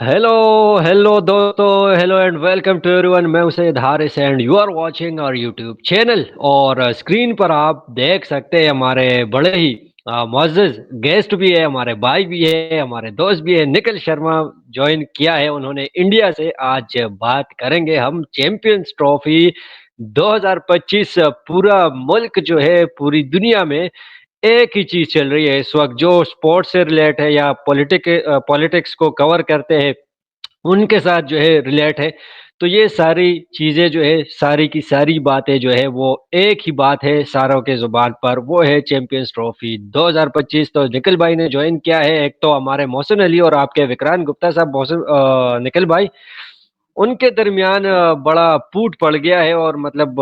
Hello hello दोस्तों, hello and welcome to everyone. मैं हूं Syed Haris and you are watching our YouTube channel. और screen पर आप देख सकते हैं हमारे बड़े ही मुअज़्ज़ज़ गेस्ट भी है, हमारे भाई भी है, हमारे दोस्त भी है। निखिल शर्मा ज्वाइन किया है उन्होंने इंडिया से। आज बात करेंगे हम चैंपियंस ट्रॉफी 2025। पूरा मुल्क जो है, पूरी दुनिया में एक ही चीज चल रही है इस वक्त, जो स्पोर्ट्स से रिलेट है या पॉलिटिक्स को कवर करते हैं, उनके साथ जो है रिलेट है। तो ये सारी चीजें जो है, सारी की सारी बातें जो है, वो एक ही बात है सारों के जुबान पर, वो है चैंपियंस ट्रॉफी 2025। तो निखिल भाई ने ज्वाइन किया है, एक तो हमारे मोहसिन अली और आपके विक्रांत गुप्ता साहब। मोहसिन निखिल भाई, उनके दरमियान बड़ा फूट पड़ गया है और मतलब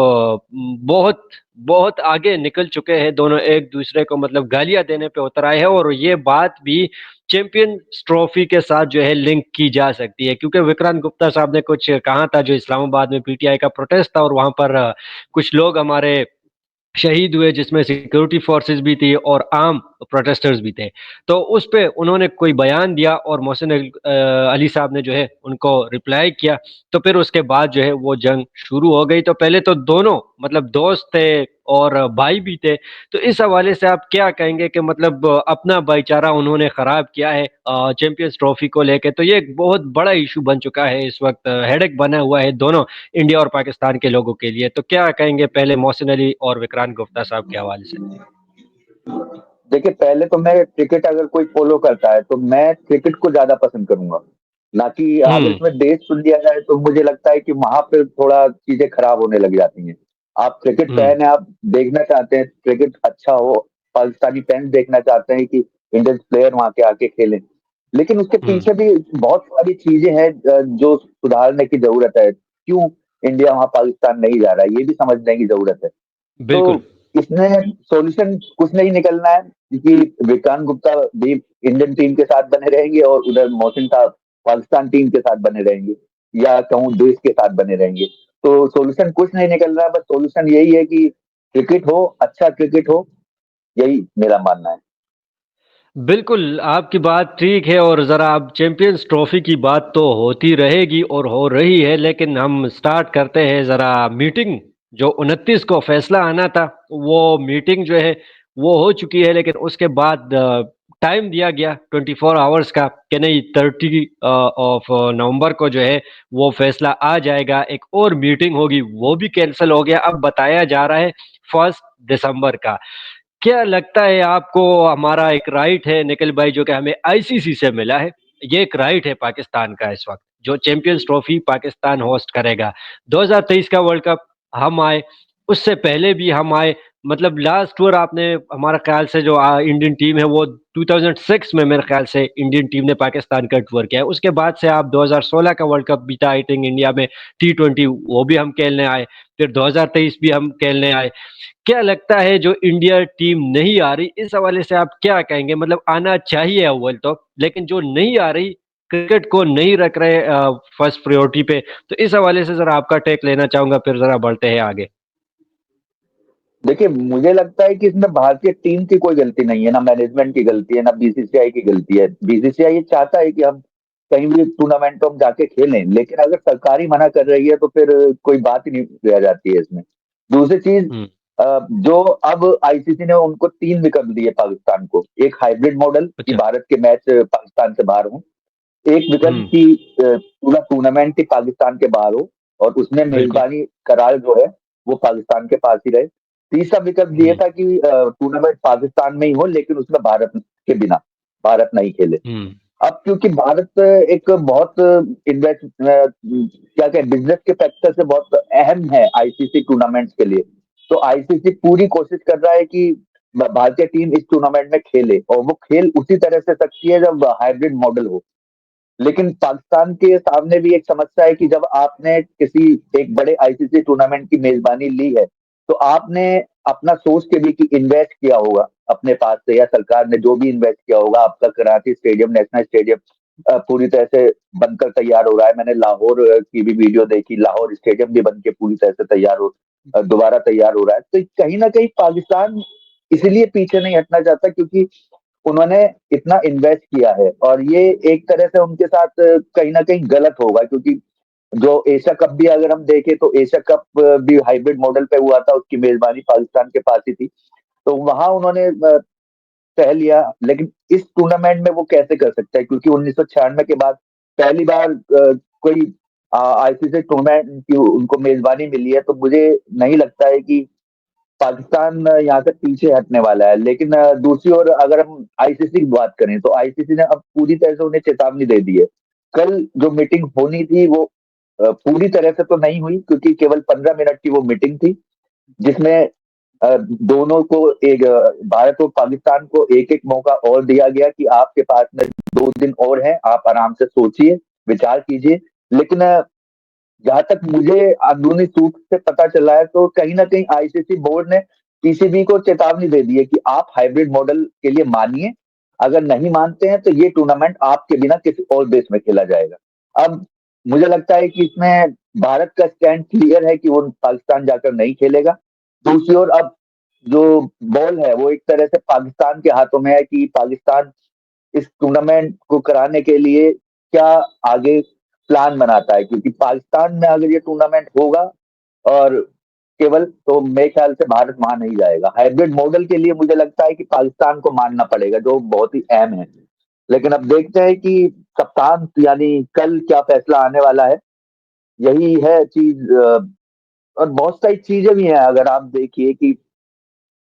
बहुत बहुत आगे निकल चुके हैं दोनों, एक दूसरे को मतलब गालियां देने पे उतर आए हैं। और ये बात भी चैंपियंस ट्रॉफी के साथ जो है लिंक की जा सकती है, क्योंकि विक्रांत गुप्ता साहब ने कुछ कहा था जो इस्लामाबाद में पीटीआई का प्रोटेस्ट था, और वहां पर कुछ लोग हमारे शहीद हुए, जिसमें सिक्योरिटी फोर्सेस भी थी और आम प्रोटेस्टर्स भी थे। तो उस पे उन्होंने कोई बयान दिया और मोहसिन अली साहब ने जो है उनको रिप्लाई किया। तो फिर उसके बाद जो है वो जंग शुरू हो गई। तो पहले तो दोनों मतलब दोस्त थे और भाई भी थे। तो इस हवाले से आप क्या कहेंगे कि मतलब अपना भाईचारा उन्होंने खराब किया है चैंपियंस ट्रॉफी को लेके? तो ये एक बहुत बड़ा इशू बन चुका है इस वक्त, हेडेक बना हुआ है दोनों इंडिया और पाकिस्तान के लोगों के लिए। तो क्या कहेंगे पहले मोहसिन अली और विक्रांत गुप्ता साहब के हवाले से? देखिए, पहले तो मैं क्रिकेट अगर कोई फॉलो करता है तो मैं क्रिकेट को ज्यादा पसंद करूंगा, ना कि अगर हम्म। इसमें देश सुन लिया जाए तो मुझे लगता है कि वहां पे थोड़ा चीजें खराब होने लग जाती हैं। आप क्रिकेट हम्म। फैन है, आप देखना चाहते हैं क्रिकेट अच्छा हो, पाकिस्तानी फैन देखना चाहते हैं कि इंडियन प्लेयर वहां के आके खेलें, लेकिन उसके हम्म। पीछे भी बहुत सारी चीजें हैं जो सुधारने की जरूरत है। क्यों इंडिया वहां पाकिस्तान नहीं जा रहा है, ये भी समझने की जरूरत है। तो बिल्कुल। इसमें सॉल्यूशन कुछ नहीं निकलना है, क्योंकि विक्रांत गुप्ता भी इंडियन टीम के साथ बने रहेंगे और उधर मोहसिन साहब पाकिस्तान टीम के साथ बने रहेंगे, या कहूँ देश के साथ बने रहेंगे। तो सॉल्यूशन कुछ नहीं निकल रहा है, बस सॉल्यूशन यही है कि क्रिकेट हो, अच्छा क्रिकेट हो, यही मेरा मानना है। बिल्कुल, आपकी बात ठीक है। और ज़रा अब चैंपियंस ट्रॉफी की बात तो होती रहेगी और हो रही है, लेकिन हम स्टार्ट करते हैं ज़रा मीटिंग। जो 29 को फैसला आना था, वो मीटिंग जो है वो हो चुकी है, लेकिन उसके बाद टाइम दिया गया 24 आवर्स का कि नहीं, 30 ऑफ नवंबर को जो है वो फैसला आ जाएगा। एक और मीटिंग होगी, वो भी कैंसिल हो गया। अब बताया जा रहा है 1 दिसंबर का। क्या लगता है आपको, हमारा एक राइट है निखिल भाई जो कि हमें आईसीसी से मिला है, ये एक राइट है पाकिस्तान का इस वक्त, जो चैंपियंस ट्रॉफी पाकिस्तान होस्ट करेगा। 2023 का वर्ल्ड कप हम आए, उससे पहले भी हम आए। मतलब लास्ट टूर आपने, हमारा ख्याल से जो इंडियन टीम है वो 2006 में, मेरे ख्याल से इंडियन टीम ने पाकिस्तान का टूर किया है। उसके बाद से आप 2016 का वर्ल्ड कप बीता आई थिंक इंडिया में, T20 वो भी हम खेलने आए, फिर 2023 भी हम खेलने आए। क्या लगता है जो इंडिया टीम नहीं आ रही, इस हवाले से आप क्या कहेंगे? मतलब आना चाहिए अव्वल तो, लेकिन जो नहीं आ रही, क्रिकेट को नहीं रख रहे फर्स्ट प्रायोरिटी पे। तो इस हवाले से जरा आपका टेक लेना चाहूंगा, फिर जरा बढ़ते हैं आगे। देखिए, मुझे लगता है कि इसमें भारतीय टीम की कोई गलती नहीं है, ना मैनेजमेंट की गलती है, ना बीसीसीआई की गलती है। बीसीसीआई ये चाहता है कि हम कहीं भी टूर्नामेंट में जाके खेलें, लेकिन अगर सरकार ही मना कर रही है तो फिर कोई बात ही नहीं रह जाती है इसमें। दूसरी चीज, हम्म। जो अब आईसीसी ने उनको 3 विकल्प दिए पाकिस्तान को। एक हाइब्रिड मॉडल कि अच्छा। भारत के मैच पाकिस्तान से बाहर हो, एक विकल्प हम्म। की पूरा टूर्नामेंट ही पाकिस्तान के बाहर हो और उसमें बिल्कुल। मेजबानी करार जो है वो पाकिस्तान के पास ही रहे। तीसरा विकल्प ये हम्म। था कि टूर्नामेंट पाकिस्तान में ही हो, लेकिन उसमें भारत के बिना, भारत नहीं खेले। हम्म। अब क्योंकि भारत एक बहुत इन्वेस्ट क्या कहें, बिजनेस के फैक्टर से बहुत अहम है आईसीसी टूर्नामेंट्स के लिए, तो आईसीसी पूरी कोशिश कर रहा है कि भारतीय टीम इस टूर्नामेंट में खेले, और वो खेल उसी तरह से सकती है जब हाइब्रिड मॉडल हो। लेकिन पाकिस्तान के सामने भी एक समस्या है कि जब आपने किसी एक बड़े आईसीसी टूर्नामेंट की मेजबानी ली है, तो आपने अपना सोच के भी कि इन्वेस्ट किया होगा अपने पास से, या सरकार ने जो भी इन्वेस्ट किया होगा। आपका कराची स्टेडियम, नेशनल स्टेडियम पूरी तरह से बनकर तैयार हो रहा है। मैंने लाहौर की भी वीडियो देखी, लाहौर स्टेडियम भी बन के पूरी तरह से तैयार हो, दोबारा तैयार हो रहा है। तो कहीं ना कहीं पाकिस्तान इसलिए पीछे नहीं हटना चाहता, क्योंकि उन्होंने इतना इन्वेस्ट किया है, और ये एक तरह से उनके साथ कहीं ना कहीं गलत होगा, क्योंकि जो एशिया कप भी अगर हम देखें तो एशिया कप भी हाइब्रिड मॉडल पे हुआ था, उसकी मेजबानी पाकिस्तान के पास ही थी। तो वहां उन्होंने तय लिया, लेकिन इस टूर्नामेंट में वो कैसे कर सकते हैं, क्योंकि 1996 के बाद पहली बार कोई आईसीसी टूर्नामेंट की उनको मेजबानी मिली है। तो मुझे नहीं लगता है कि पाकिस्तान यहाँ से पीछे हटने वाला है। लेकिन दूसरी ओर अगर हम आईसीसी की बात करें तो आईसीसी ने अब पूरी तरह से उन्हें चेतावनी दे दी है। कल जो मीटिंग होनी थी वो पूरी तरह से तो नहीं हुई, क्योंकि केवल 15 मिनट की वो मीटिंग थी, जिसमें दोनों को एक भारत और पाकिस्तान को एक एक मौका और दिया गया कि आपके पास में 2 दिन और हैं, आप आराम से सोचिए, विचार कीजिए। लेकिन जहां तक मुझे अंदरूनी सूत्र से पता चला है तो कहीं ना कहीं आईसीसी बोर्ड ने पीसीबी को चेतावनी दे दी है कि आप हाइब्रिड मॉडल के लिए मानिए, अगर नहीं मानते हैं तो ये टूर्नामेंट आपके बिना किसी और देश में खेला जाएगा। अब मुझे लगता है कि इसमें भारत का स्टैंड क्लियर है कि वो पाकिस्तान जाकर नहीं खेलेगा। दूसरी ओर अब जो बॉल है वो एक तरह से पाकिस्तान के हाथों में है कि पाकिस्तान इस टूर्नामेंट को कराने के लिए क्या आगे प्लान बनाता है, क्योंकि पाकिस्तान में अगर ये टूर्नामेंट होगा और केवल, तो मेरे ख्याल से भारत मान नहीं जाएगा। हाइब्रिड मॉडल के लिए मुझे लगता है कि पाकिस्तान को मानना पड़ेगा, जो बहुत ही अहम है। लेकिन अब देखते हैं कि कप्तान यानी कल क्या फैसला आने वाला है, यही है चीज। और बहुत सारी चीजें भी हैं, अगर आप देखिए कि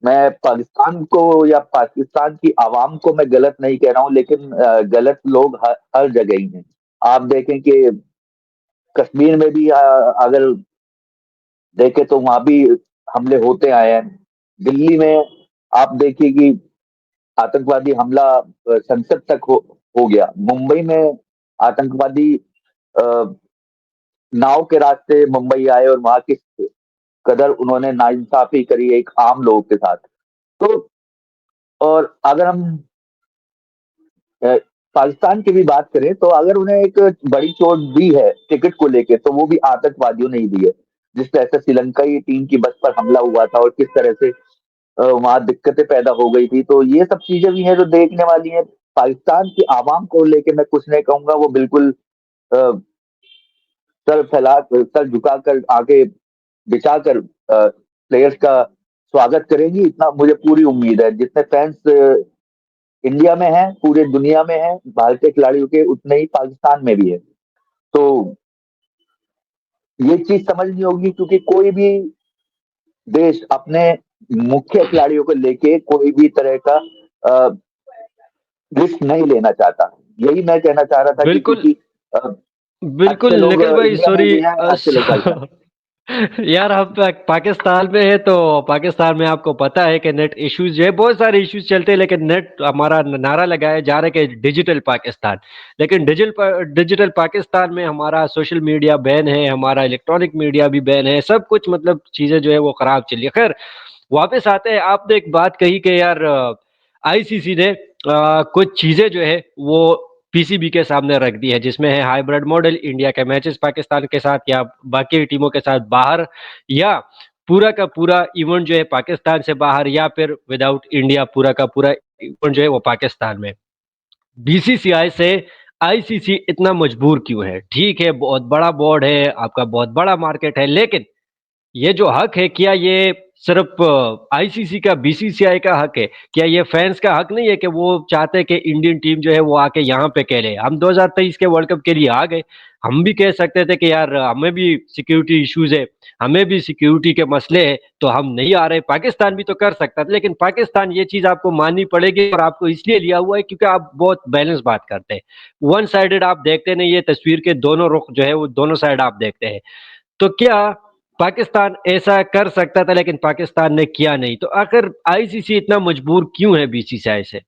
मैं पाकिस्तान को या पाकिस्तान की आवाम को मैं गलत नहीं कह रहा हूँ, लेकिन गलत लोग हर जगह ही हैं। आप देखें कि कश्मीर में भी अगर देखें तो वहां भी हमले होते आए हैं। दिल्ली में आप देखिए कि आतंकवादी हमला संसद तक हो गया। मुंबई में आतंकवादी अ, नाव के रास्ते मुंबई आए और वहां किस कदर उन्होंने नाइंसाफी करी एक आम लोगों के साथ। तो और अगर हम अ, पाकिस्तान की भी बात करें तो अगर उन्हें एक बड़ी चोट दी है टिकट को लेके, तो वो भी आतंकवादियों ने ही दी है। जिस तरह से श्रीलंकाई टीम की बस पर हमला हुआ था और किस तरह से वहां दिक्कतें पैदा हो गई थी, तो ये सब चीजें भी हैं जो देखने वाली हैं। पाकिस्तान की आवाम को लेके मैं कुछ नहीं कहूंगा, वो बिल्कुल अ, सर फैला सर झुकाकर आगे बिछाकर प्लेयर्स का स्वागत करेंगी, इतना मुझे पूरी उम्मीद है। जितने फैंस इंडिया में है, पूरे दुनिया में है भारतीय खिलाड़ियों के, उतने ही पाकिस्तान में भी है। तो ये चीज समझनी होगी, क्योंकि कोई भी देश अपने मुख्य खिलाड़ियों को लेके कोई भी तरह का रिस्क नहीं लेना चाहता। यही मैं कहना चाह रहा था कि बिल्कुल, क्योंकि अ, बिल्कुल अच्छे लोग निखिल भाई इंडिया में सॉरी भी हैं, अच्छे लोग पाकिस्तान। यार हम पाकिस्तान में है तो पाकिस्तान में आपको पता है कि नेट इश्यूज जो है बहुत सारे इश्यूज चलते हैं, लेकिन नेट हमारा नारा लगाया जा रहा है कि डिजिटल पाकिस्तान। लेकिन डिजिटल पाकिस्तान में हमारा सोशल मीडिया बैन है, हमारा इलेक्ट्रॉनिक मीडिया भी बैन है, सब कुछ मतलब चीजें जो है वो खराब चल रही है। खैर वापस आते हैं, आपने एक बात कही कि यार आईसीसी ने कुछ चीजें जो है वो पीसीबी के सामने रख दी है, जिसमें है हाइब्रिड मॉडल, इंडिया के मैचेस पाकिस्तान के साथ या बाकी टीमों के साथ बाहर, या पूरा का पूरा इवेंट जो है पाकिस्तान से बाहर, या फिर विदाउट इंडिया पूरा का पूरा इवेंट जो है वो पाकिस्तान में। बीसीसीआई से आईसीसी इतना मजबूर क्यों है? ठीक है, बहुत बड़ा बोर्ड है आपका, बहुत बड़ा मार्केट है, लेकिन ये जो हक है, क्या ये सिर्फ आईसीसी का, बीसीसीआई का हक है? क्या ये फैंस का हक नहीं है कि वो चाहते हैं कि इंडियन टीम जो है वो आके यहाँ पे खेले? हम 2023 के वर्ल्ड कप के लिए आ गए, हम भी कह सकते थे कि यार हमें भी सिक्योरिटी इश्यूज है, हमें भी सिक्योरिटी के मसले हैं, तो हम नहीं आ रहे। पाकिस्तान भी तो कर सकता था, लेकिन पाकिस्तान ये चीज आपको माननी पड़ेगी, और आपको इसलिए लिया हुआ है क्योंकि आप बहुत बैलेंस बात करते हैं। वन साइडेड आप देखते नहीं, ये तस्वीर के दोनों रुख जो है वो दोनों साइड आप देखते हैं। तो क्या पाकिस्तान ऐसा कर सकता था लेकिन पाकिस्तान ने किया नहीं? तो आखिर आईसीसी इतना मजबूर क्यों है बीसीसीआई से?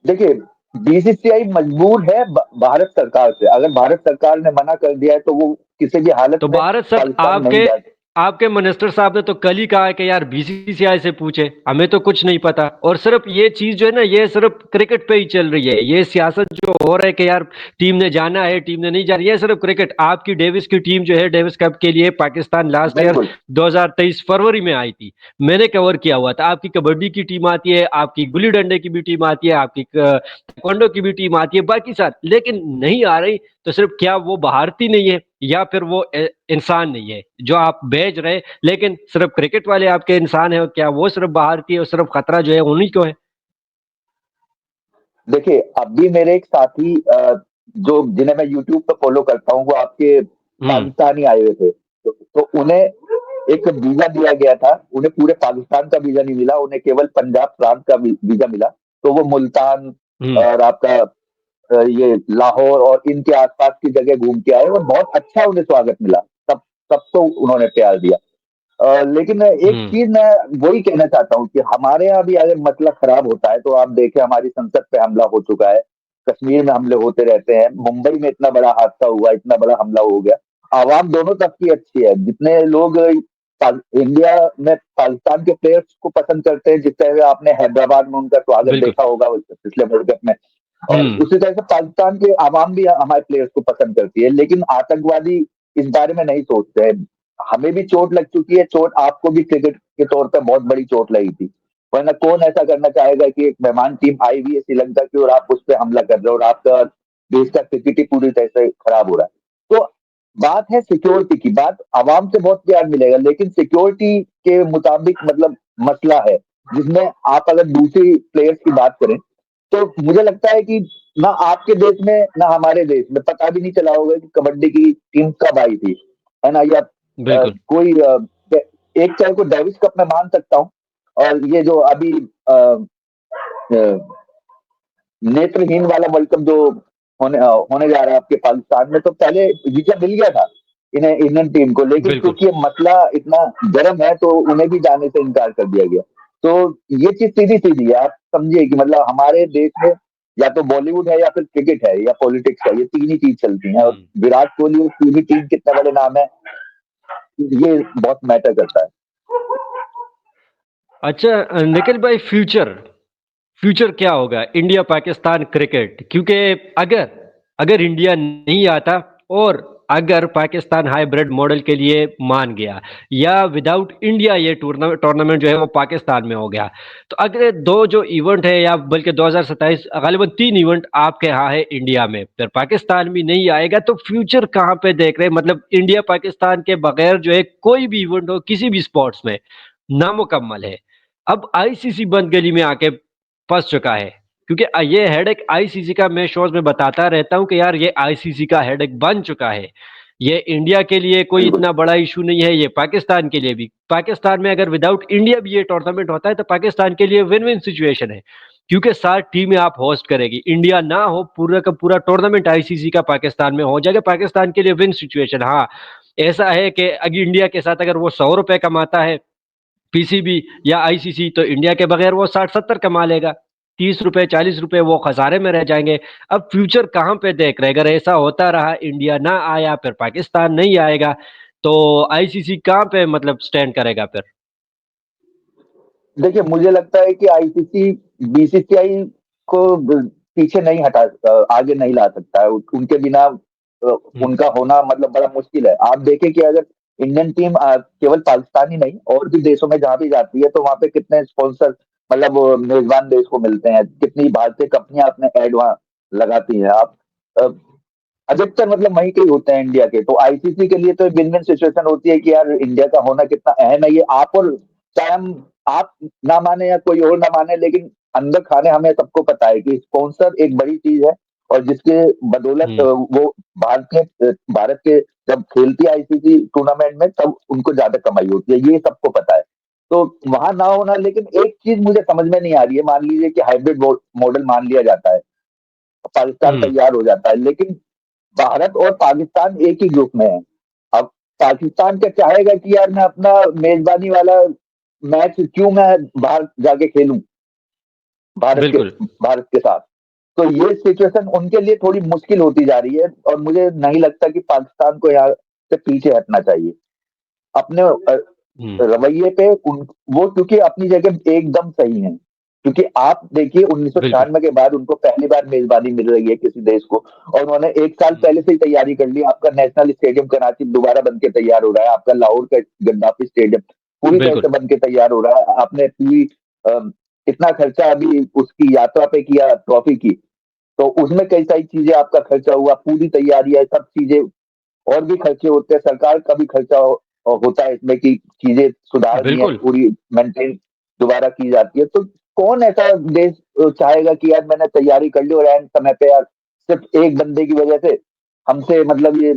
देखिए, बीसीसीआई मजबूर है भारत सरकार से। अगर भारत सरकार ने मना कर दिया है तो वो किसी भी हालत तो में भारत सर पाकिस्तान नहीं आपके जाए। आपके मिनिस्टर साहब ने तो कल ही कहा है कि यार बीसीसीआई से पूछे, हमें तो कुछ नहीं पता। और सिर्फ ये चीज जो है ना, ये सिर्फ क्रिकेट पे ही चल रही है। ये सियासत जो हो रहा है कि यार टीम ने जाना है, टीम ने नहीं जाना, ये सिर्फ क्रिकेट। आपकी डेविस की टीम जो है, डेविस कप के लिए पाकिस्तान लास्ट ईयर बिल्कुल। 2023 फरवरी में आई थी। मैंने कवर किया हुआ था। आपकी कबड्डी की टीम आती है, आपकी गुल्ली डंडे की भी टीम आती है, आपकी ताइक्वांडो की भी टीम आती है, बाकी साथ, लेकिन नहीं आ रही। तो सिर्फ क्या वो भारतीय नहीं है, या फिर वो इंसान नहीं है जो आप भेज रहे? लेकिन सिर्फ क्रिकेट वाले आपके इंसान है, क्या वो सिर्फ भारतीय और सिर्फ खतरा जो है उन्हीं को है? देखिए, अभी मेरे एक साथी जो जिन्हें मैं यूट्यूब पे फॉलो करता हूँ, वो आपके हम्म। पाकिस्तानी आए हुए थे। तो उन्हें एक वीजा दिया गया था। उन्हें पूरे पाकिस्तान का वीजा नहीं मिला, उन्हें केवल पंजाब प्रांत का वीजा मिला। तो वो मुल्तान हम्म। और आपका ये लाहौर और इनके आसपास की जगह घूम के आए और बहुत अच्छा उन्हें स्वागत मिला। सब सबको उन्होंने प्यार दिया। लेकिन एक हम्म। चीज मैं वही कहना चाहता हूँ कि हमारे यहाँ भी अगर मसला खराब होता है तो आप देखें, हमारी संसद पे हमला हो चुका है, कश्मीर में हमले होते रहते हैं, मुंबई में इतना बड़ा हादसा हुआ, इतना बड़ा हमला हो गया। आवाम दोनों तरफ की अच्छी है। जितने लोग इंडिया में पाकिस्तान के प्लेयर्स को पसंद करते हैं, जिस तरह आपने हैदराबाद में उनका स्वागत बिल्कुल। देखा होगा पिछले वर्ल्ड कप में, और हम्म। उसी तरह से पाकिस्तान के आवाम भी हमारे प्लेयर्स को पसंद करती है। लेकिन आतंकवादी इस बारे में नहीं सोचते हैं। हमें भी चोट लग चुकी है, चोट आपको भी क्रिकेट के तौर पर बहुत बड़ी चोट लगी थी। वरना कौन ऐसा करना चाहेगा कि एक मेहमान टीम आई हुई है श्रीलंका की और आप उस पर हमला कर रहे हो और आपका देश का क्रिकेट ही पूरी तरह से खराब हो रहा है। तो बात है सिक्योरिटी की, बात आवाम से बहुत प्यार मिलेगा, लेकिन सिक्योरिटी के मुताबिक मतलब मसला है, जिसमें आप अगर दूसरी प्लेयर्स की बात करें तो मुझे लगता है कि ना आपके देश में ना हमारे देश में पता भी नहीं चला होगा कि कबड्डी की टीम कब आई थी, है ना? या बिल्कुल। कोई एक चाहे को डेविस कप में मान सकता हूँ। और ये जो अभी नेत्रहीन वाला वर्ल्ड कप जो होने जा रहा है आपके पाकिस्तान में, तो पहले वीजा मिल गया था इन्हें, इंडियन टीम को, लेकिन बिल्कुल। क्योंकि ये मसला इतना गर्म है तो उन्हें भी जाने से इनकार कर दिया गया। तो ये चीज सीधी सीधी है, आप समझिए कि मतलब हमारे देश में या तो बॉलीवुड है या फिर क्रिकेट है या पॉलिटिक्स है, ये तीन ही चीज चलती हैं। और हम्म। विराट कोहली और पूरी टीम कितने बड़े नाम है, ये बहुत मैटर करता है। अच्छा निखिल भाई, फ्यूचर फ्यूचर क्या होगा इंडिया पाकिस्तान क्रिकेट? क्योंकि अगर अगर इंडिया नहीं आता, और अगर पाकिस्तान हाइब्रिड मॉडल के लिए मान गया, या विदाउट इंडिया ये टूर्नामेंट जो है वो पाकिस्तान में हो गया, तो अगले दो जो इवेंट है, या बल्कि 2027 गालिबन तीन इवेंट आपके यहाँ है इंडिया में, फिर पाकिस्तान भी नहीं आएगा, तो फ्यूचर कहाँ पे देख रहे हैं? मतलब इंडिया पाकिस्तान के बगैर जो है कोई भी इवेंट हो किसी भी स्पोर्ट्स में नामुकम्मल है। अब आईसीसी बंद गली में आके फंस चुका है, क्योंकि ये हेडेक आईसीसी का, मैं शोज में बताता रहता हूं कि यार ये आईसीसी का हेडेक बन चुका है। ये इंडिया के लिए कोई बिल्कुल। इतना बड़ा इशू नहीं है, ये पाकिस्तान के लिए भी। पाकिस्तान में अगर विदाउट इंडिया भी ये टूर्नामेंट होता है तो पाकिस्तान के लिए विन विन सिचुएशन है, क्योंकि 7 टीमें आप होस्ट करेगी, इंडिया ना हो, पूरा का पूरा टूर्नामेंट आईसीसी का पाकिस्तान में हो जाएगा, पाकिस्तान के लिए विन सिचुएशन। हाँ, ऐसा है कि अगर इंडिया के साथ अगर वो 100 रुपए कमाता है पीसीबी या आईसीसी, तो इंडिया के बगैर वो 60-70 कमा लेगा। 30 रुपए 40 रुपए वो खसारे में रह जाएंगे। अब फ्यूचर कहाँ पे देख रहे? अगर ऐसा होता रहा, इंडिया ना आया, फिर पाकिस्तान नहीं आएगा, तो आईसीसी कहाँ पे मतलब स्टैंड करेगा फिर? देखिए, मुझे लगता है कि आईसीसी बीसीसीआई को पीछे नहीं आगे नहीं ला सकता है। उनके बिना हम्म। उनका होना मतलब बड़ा मुश्किल है। आप देखें कि अगर इंडियन टीम केवल पाकिस्तान ही नहीं और भी देशों में जहां भी जाती है तो वहां पे कितने स्पॉन्सर मतलब मेजबान देश को मिलते हैं, कितनी भारतीय कंपनियां अपने एड वहां लगाती हैं। आप अ, अधिकतर मतलब वहीं के ही होते हैं इंडिया के। तो आईसीसी के लिए तो विन विन सिचुएशन होती है कि यार इंडिया का होना कितना अहम है, ये आप और चाहे हम आप ना माने या कोई और ना माने, लेकिन अंदर खाने हमें सबको पता है कि स्पॉन्सर एक बड़ी चीज है। और जिसके बदौलत हम्म। वो भारत के जब खेलती है आईसीसी टूर्नामेंट में तब उनको ज्यादा कमाई होती है, ये सबको पता है। तो वहां ना होना, लेकिन एक चीज मुझे समझ में नहीं आ रही है। मान लीजिए कि हाइब्रिड मॉडल मान लिया जाता है, पाकिस्तान हम्म। तैयार हो जाता है, लेकिन भारत और पाकिस्तान एक ही ग्रुप में है। अब पाकिस्तान क्या चाहेगा कि यार मैं अपना मेजबानी वाला मैच क्यों मैं बाहर जाके खेलूं भारत के बिल्कुल। भारत के साथ। तो ये सिचुएशन उनके लिए थोड़ी मुश्किल होती जा रही है और मुझे नहीं लगता कि पाकिस्तान को यहाँ से पीछे हटना चाहिए। अपने हुँ, रवैये पे वो क्योंकि अपनी जगह एकदम सही हैं। क्योंकि आप देखिए बिल्कुल। 1996 के बाद उनको पहली बार मेजबानी मिल रही है किसी देश को, और उन्होंने 1 साल हुँ, पहले से ही तैयारी कर ली। आपका नेशनल स्टेडियम कराची दोबारा बन के तैयार हो रहा है, आपका लाहौर का गद्दाफी स्टेडियम पूरी तरह बिल्कुल, से बन के तैयार हो रहा है। आपने पूरी अ, इतना खर्चा अभी उसकी यात्रा पे किया ट्रॉफी की, तो उसमें कई सारी चीजें आपका खर्चा हुआ, पूरी तैयारी है, सब चीजें और भी खर्चे होते हैं, सरकार का भी खर्चा होता है इसमें कि चीजें सुधारनी है, बिल्कुल। पूरी मेंटेन दोबारा की जाती है। तो कौन ऐसा देश चाहेगा कि यार मैंने तैयारी कर ली और एंड समय पे यार सिर्फ एक बंदे की वजह से हमसे मतलब ये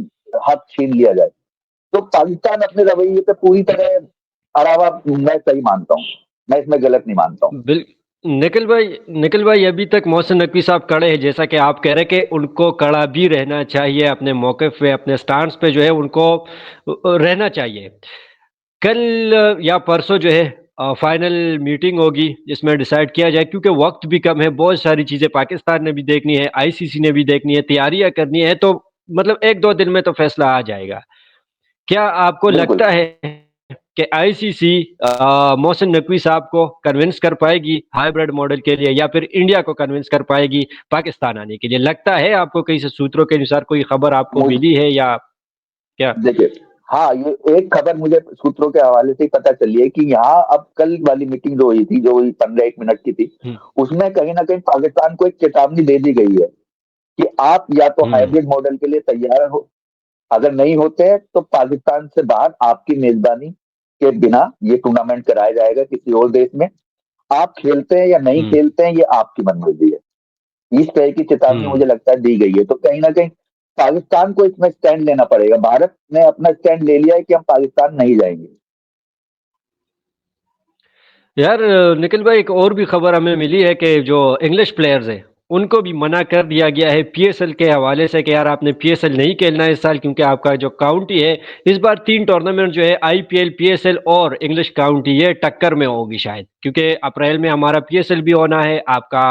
हक छीन लिया जाए। तो पाकिस्तान अपने रवैये पे पूरी तरह अड़ावा मैं सही मानता हूँ, मैं इसमें गलत नहीं मानता हूँ। बिल निखिल भाई अभी तक मोहसिन नकवी साहब कड़े हैं, जैसा कि आप कह रहे हैं कि उनको कड़ा भी रहना चाहिए, अपने मौके पे अपने स्टांस पे जो है उनको रहना चाहिए। कल या परसों जो है फाइनल मीटिंग होगी जिसमें डिसाइड किया जाए, क्योंकि वक्त भी कम है, बहुत सारी चीज़ें पाकिस्तान ने भी देखनी है, आईसीसी ने भी देखनी है, तैयारियां करनी है, तो मतलब एक दो दिन में तो फैसला आ जाएगा। क्या आपको बिल्कुल। लगता है कि आईसीसी मोहसिन नकवी साहब को कन्विंस कर पाएगी हाइब्रिड मॉडल के लिए, या फिर इंडिया को कन्विंस कर पाएगी पाकिस्तान आने के लिए? लगता है आपको, कहीं से सूत्रों के अनुसार कोई खबर आपको मुझ मिली है या क्या? देखिए, हाँ, ये एक खबर मुझे सूत्रों के हवाले से ही पता चली है कि यहाँ अब कल वाली मीटिंग जो हुई थी, जो 15-1 मिनट की थी, हम्म। उसमें कहीं ना कहीं पाकिस्तान को एक चेतावनी दे दी गई है कि आप या तो हम्म। हाइब्रिड मॉडल के लिए तैयार हो, अगर नहीं होते हैं तो पाकिस्तान से बाहर आपकी मेजबानी के बिना ये टूर्नामेंट कराया जाएगा किसी और देश में। आप खेलते हैं या नहीं हम्म। खेलते हैं ये आपकी मनमर्जी है। इस तरह की चेतावनी हम्म। मुझे लगता है दी गई है। तो कहीं ना कहीं पाकिस्तान को इसमें स्टैंड लेना पड़ेगा। भारत ने अपना स्टैंड ले लिया है कि हम पाकिस्तान नहीं जाएंगे। यार निखिल भाई, एक और भी खबर हमें मिली है कि जो इंग्लिश प्लेयर्स हैं उनको भी मना कर दिया गया है पीएसएल के हवाले से कि यार आपने पीएसएल नहीं खेलना है इस साल, क्योंकि आपका जो काउंटी है इस बार तीन टूर्नामेंट जो है आईपीएल, पीएसएल और इंग्लिश काउंटी, ये टक्कर में होगी शायद, क्योंकि अप्रैल में हमारा पीएसएल भी होना है, आपका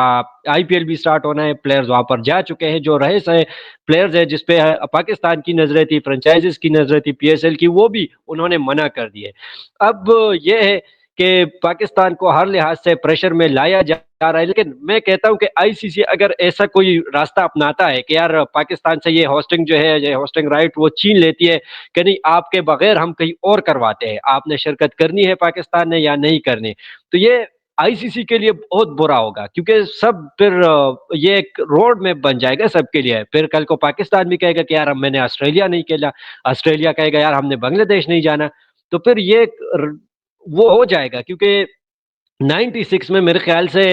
आईपीएल भी स्टार्ट होना है। प्लेयर्स वहां पर जा चुके हैं, जो रहे सहे प्लेयर्स है जिसपे पाकिस्तान की नजरें थी, फ्रेंचाइजीज की नजरें थी पीएसएल की, वो भी उन्होंने मना कर दिए। अब ये है कि पाकिस्तान को हर लिहाज से प्रेशर में लाया जा रहा है, लेकिन मैं कहता हूं कि आईसीसी अगर ऐसा कोई रास्ता अपनाता है कि यार पाकिस्तान से ये होस्टिंग जो है, ये होस्टिंग राइट वो छीन लेती है कि नहीं, आपके बगैर हम कहीं और करवाते हैं, आपने शिरकत करनी है पाकिस्तान ने या नहीं करनी, तो ये आईसीसी के लिए बहुत बुरा होगा, क्योंकि सब फिर ये एक रोड मैप बन जाएगा सबके लिए। फिर कल को पाकिस्तान भी कहेगा कि यार हम मैंने ऑस्ट्रेलिया नहीं खेला, ऑस्ट्रेलिया कहेगा यार हमने बांग्लादेश नहीं जाना, तो फिर ये वो हो जाएगा। क्योंकि 96 में मेरे ख्याल से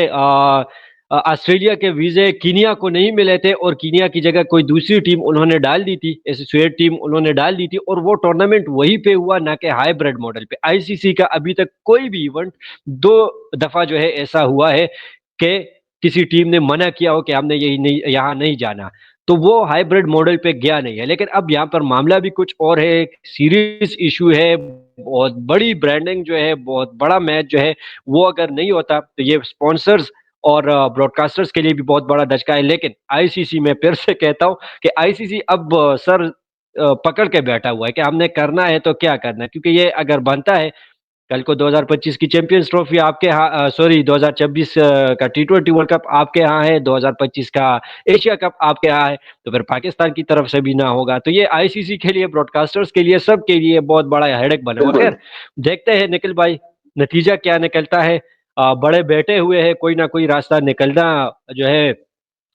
ऑस्ट्रेलिया के वीजे कीनिया को नहीं मिले थे, और कीनिया की जगह कोई दूसरी टीम उन्होंने डाल दी थी, एसोसिएट टीम उन्होंने डाल दी थी, और वो टूर्नामेंट वहीं पे हुआ, ना कि हाइब्रिड मॉडल पे। आईसीसी का अभी तक कोई भी इवेंट दो दफा जो है ऐसा हुआ है कि किसी टीम ने मना किया हो कि हमने यही नहीं, यहाँ नहीं जाना, तो वो हाइब्रिड मॉडल पे गया नहीं है। लेकिन अब यहाँ पर मामला भी कुछ और है, सीरियस इशू है, बहुत बड़ी ब्रांडिंग जो है, बहुत बड़ा मैच जो है, वो अगर नहीं होता तो ये स्पॉन्सर्स और ब्रॉडकास्टर्स के लिए भी बहुत बड़ा धचका है। लेकिन आईसीसी में फिर से कहता हूं कि आईसीसी अब सर पकड़ के बैठा हुआ है कि हमने करना है तो क्या करना है, क्योंकि ये अगर बनता है कल को 2025 की चैंपियंस ट्रॉफी आपके यहाँ, सॉरी 2026 का टी20 वर्ल्ड कप आपके यहाँ है, 2025 का एशिया कप आपके यहाँ है, तो फिर पाकिस्तान की तरफ से भी ना होगा, तो ये आईसीसी के लिए, ब्रॉडकास्टर्स के लिए, सबके लिए बहुत बड़ा हेडेक बना हुआ। बिल्कुल। खैर, देखते हैं निखिल भाई नतीजा क्या निकलता है। बड़े बैठे हुए हैं, कोई ना कोई रास्ता निकलना जो है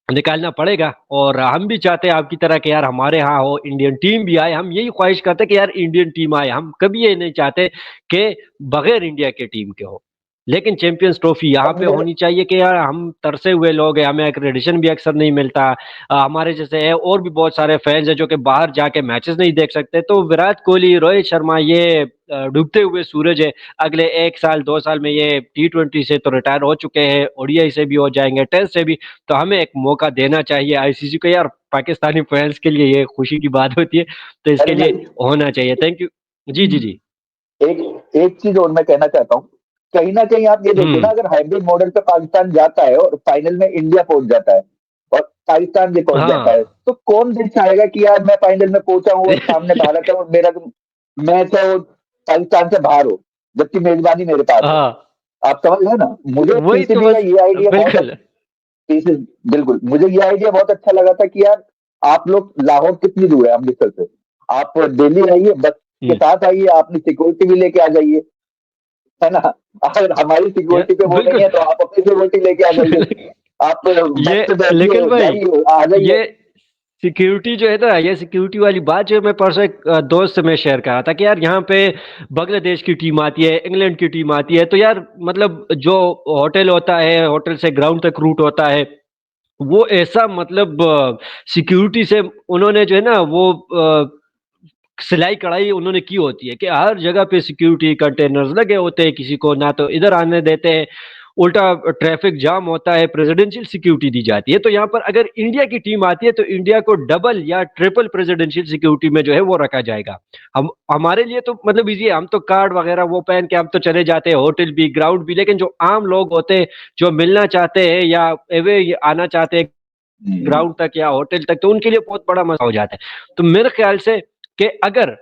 निकालना पड़ेगा, और हम भी चाहते हैं आपकी तरह कि यार हमारे यहाँ हो, इंडियन टीम भी आए, हम यही ख्वाहिश करते हैं कि यार इंडियन टीम आए, हम कभी ये नहीं चाहते कि बगैर इंडिया के टीम के हो, लेकिन चैंपियंस ट्रॉफी यहाँ अब पे मुझे होनी चाहिए कि यार हम तरसे हुए लोग हैं, हमें एक्रेडिशन भी अक्सर नहीं मिलता। हमारे जैसे है और भी बहुत सारे फैंस हैं जो कि बाहर जाके मैचेस नहीं देख सकते, तो विराट कोहली, रोहित शर्मा, ये डूबते हुए सूरज है, अगले 1 साल 2 साल में ये टी20 से तो रिटायर हो चुके हैं, ओडीआई से भी हो जाएंगे, टेस्ट से भी, तो हमें एक मौका देना चाहिए आईसीसी को यार। पाकिस्तानी फैंस के लिए ये खुशी की बात होती है, तो इसके अरे लिए नहीं, होना चाहिए। Thank you. जी जी जी। एक एक चीज और मैं कहना चाहता हूँ। कहीं ना कहीं आप ये देखिए ना, हम्म। अगर हाइब्रिड मॉडल पे पाकिस्तान जाता है और फाइनल में इंडिया पहुंच जाता है और पाकिस्तान भी पहुंच जाता हाँ। है, तो कौन देख चाहेगा कि यार मैं फाइनल में पहुंचा हूँ और सामने भारत है और मेरा मैच है, पाकिस्तान से बाहर हो, जबकि मेजबानी मेरे पास है। हाँ, आप समझ रहे हैं ना? मुझे वही तो पीसीबी का बस ये आइडिया बहुत बिल्कुल। पीसी बिल्कुल, मुझे ये आइडिया बहुत अच्छा लगा था कि यार आप लोग, लाहौर कितनी दूर है अमृतसर से, आप दिल्ली आइए, बस के हुँ, साथ आइए, अपनी सिक्योरिटी भी लेके आ जाइए, है ना? अगर हमारी य सिक्योरिटी पे वो नहीं बिल्कुल। है तो आप अपनी सिक्योरिटी लेके आ जाइए। आप बस ये पे निखिल बैठिए, भाई, जाइए, आ जाइए। ये सिक्योरिटी जो है ना, ये सिक्योरिटी वाली बात जो है मैं परसों एक दोस्त से मैं शेयर कर रहा था कि यार यहाँ पे बांग्लादेश की टीम आती है, इंग्लैंड की टीम आती है, तो यार मतलब जो होटल होता है, होटल से ग्राउंड तक रूट होता है, वो ऐसा मतलब सिक्योरिटी से उन्होंने जो है ना वो सिलाई कढ़ाई उन्होंने की होती है कि हर जगह पे सिक्योरिटी कंटेनर्स लगे होते हैं, किसी को ना तो इधर आने देते हैं, उल्टा ट्रैफिक जाम होता है, प्रेसिडेंशियल सिक्योरिटी दी जाती है। तो यहाँ पर अगर इंडिया की टीम आती है तो इंडिया को डबल या ट्रिपल प्रेसिडेंशियल सिक्योरिटी में जो है वो रखा जाएगा। हम हमारे लिए तो मतलब इजी है, हम तो कार्ड वगैरह वो पहन के हम तो चले जाते हैं, होटल भी ग्राउंड भी, लेकिन जो आम लोग होते हैं जो मिलना चाहते हैं या एवे आना चाहते हैं हम्म, ग्राउंड तक या होटल तक, तो उनके लिए बहुत बड़ा मसला हो जाता है। तो मेरे ख्याल से कि अगर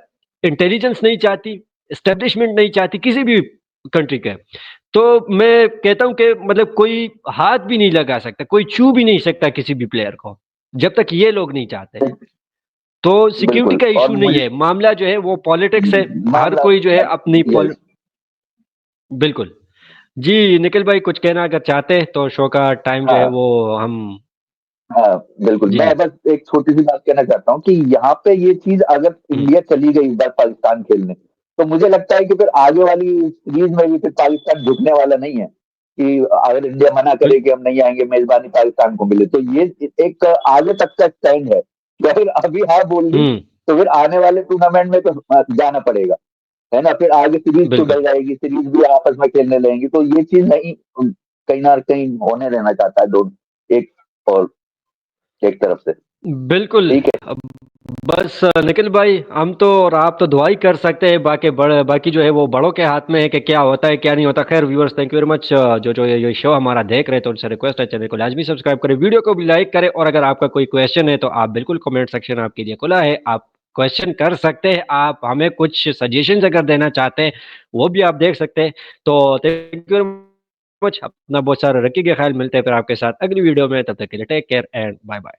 इंटेलिजेंस नहीं चाहती, एस्टेब्लिशमेंट नहीं चाहती किसी भी कंट्री के, तो मैं कहता हूं कि मतलब कोई हाथ भी नहीं लगा सकता, कोई छू भी नहीं सकता किसी भी प्लेयर को, जब तक ये लोग नहीं चाहते। तो सिक्योरिटी बिल्कुल। का और इशू नहीं मुझे है, मामला जो है वो पॉलिटिक्स है। हर मामला, कोई जो है अपनी यस, बिल्कुल। जी निखिल भाई, कुछ कहना अगर चाहते हैं तो शो का टाइम जो है हाँ वो हम। हाँ, बिल्कुल। जी मैं जी। बस एक छोटी सी बात कहना चाहता हूँ कि यहाँ पे ये चीज अगर हम्म, इंडिया चली गई इस बार पाकिस्तान खेलने, तो मुझे लगता है कि फिर आगे वाली सीरीज में भी फिर पाकिस्तान झुकने वाला नहीं है, कि अगर इंडिया मना करे बिल- कि हम नहीं आएंगे, मेजबानी पाकिस्तान को मिले, तो ये एक आगे तक का स्टैंड है कि अगर अभी हाँ बोल दी हम्म, तो फिर आने वाले टूर्नामेंट में तो जाना पड़ेगा, है ना? फिर आगे सीरीज बिल्कुल सुधर जाएगी, सीरीज भी आपस में खेलने लगेंगी, तो ये चीज नहीं, कहीं ना कहीं होने देना चाहता है दोनों, एक और एक तरफ से। बिल्कुल। ठीक है। अब बस निखिल भाई, हम तो और आप तो दुआ ही कर सकते हैं, बाकी जो है वो बड़ों के हाथ में है कि क्या होता है क्या नहीं होता। खैर viewers, thank you very much जो ये शो हमारा देख रहे हैं, तो उनसे रिक्वेस्ट है चैनल को लाजमी सब्सक्राइब करें, वीडियो को भी लाइक करें, और अगर आपका कोई क्वेश्चन है तो आप बिल्कुल कमेंट सेक्शन आपके लिए खुला है, आप क्वेश्चन कर सकते हैं, आप हमें कुछ सजेशन अगर देना चाहते हैं वो भी आप देख सकते हैं। तो थैंक यू वेरी मच, अपना बहुत सारा रखिएगा ख्याल, मिलते हैं फिर आपके साथ अगली वीडियो में, तब तक के लिए take care and bye bye.